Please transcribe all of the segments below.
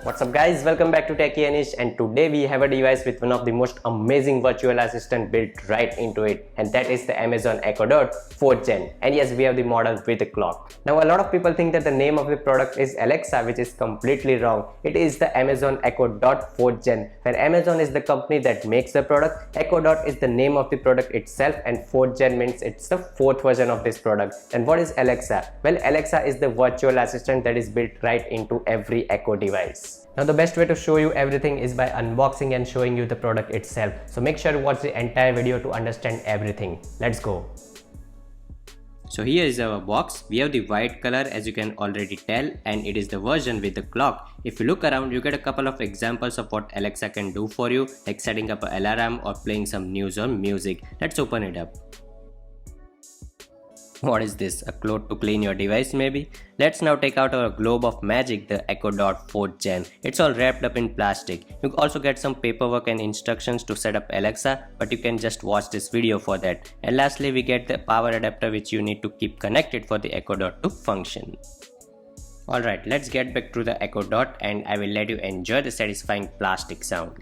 What's up guys, welcome back to Techyy Anish, and today we have a device with one of the most amazing virtual assistant built right into it, and that is the Amazon Echo Dot 4th Gen. And yes, we have the model with a clock. Now a lot of people think that the name of the product is Alexa, which is completely wrong. It is the Amazon Echo Dot 4th Gen. Where Amazon is the company that makes the product, Echo Dot is the name of the product itself, and 4th Gen means it's the 4th version of this product. And what is Alexa? Well, Alexa is the virtual assistant that is built right into every Echo device. Now the best way to show you everything is by unboxing and showing you the product itself. So make sure to watch the entire video to understand everything. Let's go. So here is our box. We have the white color, as you can already tell, and it is the version with the clock. If you look around, you get a couple of examples of what Alexa can do for you, like setting up an alarm or playing some news or music. Let's open it up. What is this? A cloth to clean your device maybe? Let's now take out our globe of magic, the Echo Dot 4th Gen. It's all wrapped up in plastic. You also get some paperwork and instructions to set up Alexa, but you can just watch this video for that. And lastly, we get the power adapter which you need to keep connected for the Echo Dot to function. Alright, let's get back to the Echo Dot, and I will let you enjoy the satisfying plastic sound.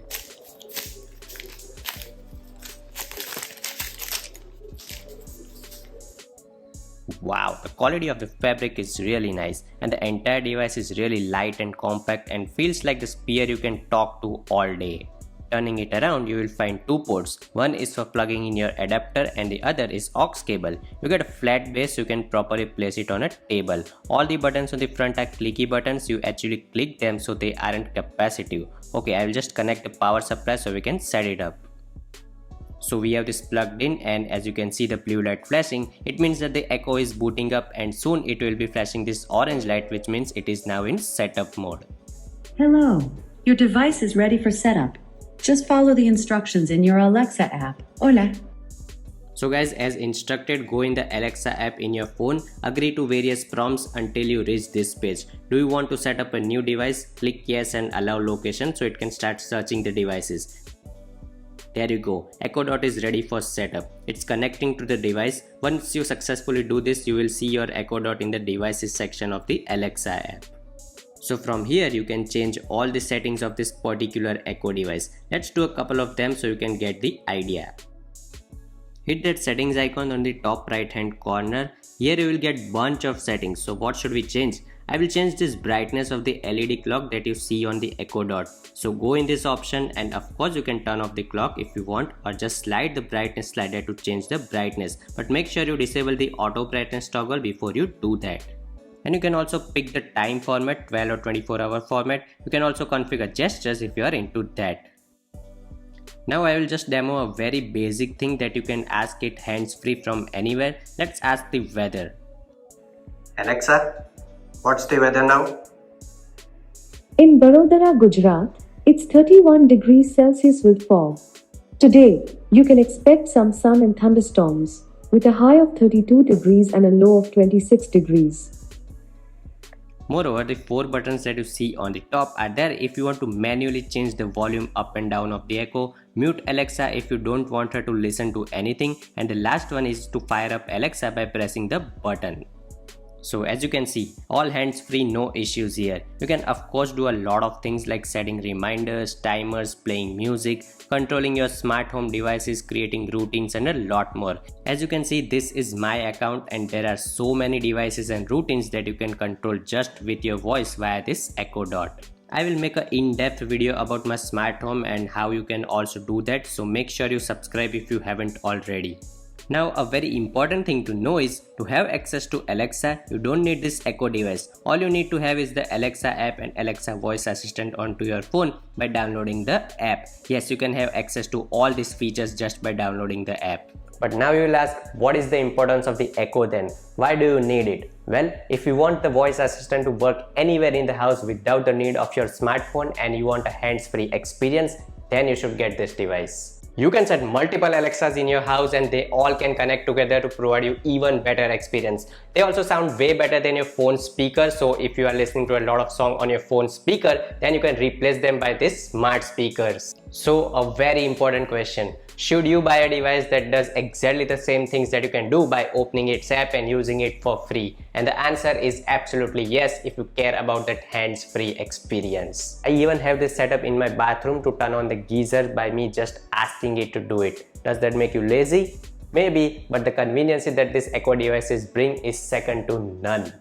Wow, the quality of the fabric is really nice, and the entire device is really light and compact and feels like the spear you can talk to all day. Turning it around, you will find two ports. One is for plugging in your adapter and the other is aux cable. You get a flat base so you can properly place it on a table. All the buttons on the front are clicky buttons. You actually click them so they aren't capacitive. Okay, I will just connect the power supply so we can set it up. So we have this plugged in, and as you can see the blue light flashing, it means that the Echo is booting up, and soon it will be flashing this orange light, which means it is now in setup mode. Hello, your device is ready for setup. Just follow the instructions in your Alexa app. Hola. So guys, as instructed, go in the Alexa app in your phone, agree to various prompts until you reach this page. Do you want to set up a new device? Click yes and allow location so it can start searching the devices. There you go, Echo Dot is ready for setup. It's connecting to the device. Once you successfully do this, you will see your Echo Dot in the devices section of the Alexa app. So from here you can change all the settings of this particular Echo device. Let's do a couple of them so you can get the idea. Hit that settings icon on the top right hand corner. Here you will get bunch of settings. So what should we change? I will change this brightness of the LED clock that you see on the Echo Dot. So go in this option, and of course you can turn off the clock if you want, or just slide the brightness slider to change the brightness. But make sure you disable the auto brightness toggle before you do that. And you can also pick the time format, 12 or 24-hour format. You can also configure gestures if you are into that. Now I will just demo a very basic thing that you can ask it hands-free from anywhere. Let's ask the weather. Alexa, what's the weather now? In Barodara, Gujarat, it's 31 degrees Celsius with fog. Today, you can expect some sun and thunderstorms, with a high of 32 degrees and a low of 26 degrees. Moreover, the 4 buttons that you see on the top are there if you want to manually change the volume up and down of the Echo, mute Alexa if you don't want her to listen to anything, and the last one is to fire up Alexa by pressing the button. So as you can see, all hands free, no issues here. You can of course do a lot of things like setting reminders, timers, playing music, controlling your smart home devices, creating routines, and a lot more. As you can see, this is my account, and there are so many devices and routines that you can control just with your voice via this Echo Dot. I will make an in-depth video about my smart home and how you can also do that, so make sure you subscribe if you haven't already. Now a very important thing to know is, to have access to Alexa, you don't need this Echo device. All you need to have is the Alexa app and Alexa voice assistant onto your phone by downloading the app. Yes, you can have access to all these features just by downloading the app. But now you will ask, what is the importance of the Echo then? Why do you need it? Well, if you want the voice assistant to work anywhere in the house without the need of your smartphone, and you want a hands-free experience, then you should get this device. You can set multiple Alexas in your house, and they all can connect together to provide you even better experience. They also sound way better than your phone speaker, so if you are listening to a lot of songs on your phone speaker, then you can replace them by these smart speakers. So a very important question, Should you buy a device that does exactly the same things that you can do by opening its app and using it for free? And the answer is absolutely yes if you care about that hands-free experience. I even have this setup in my bathroom to turn on the geyser by me just asking it to do it. Does that make you lazy? Maybe, but the convenience that these Echo devices bring is second to none.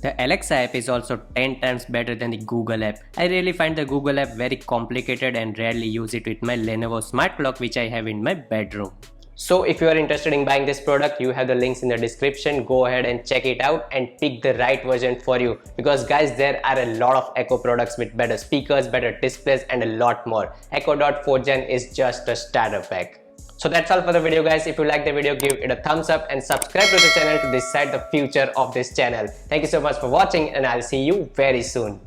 The Alexa app is also 10 times better than the Google app. I really find the Google app very complicated and rarely use it with my Lenovo smart clock which I have in my bedroom. So if you are interested in buying this product, you have the links in the description. Go ahead and check it out and pick the right version for you, because guys, there are a lot of Echo products with better speakers, better displays and a lot more. Echo Dot 4th Gen is just a starter pack. So that's all for the video guys. If you like the video, give it a thumbs up and subscribe to the channel to decide the future of this channel. Thank you so much for watching and I'll see you very soon.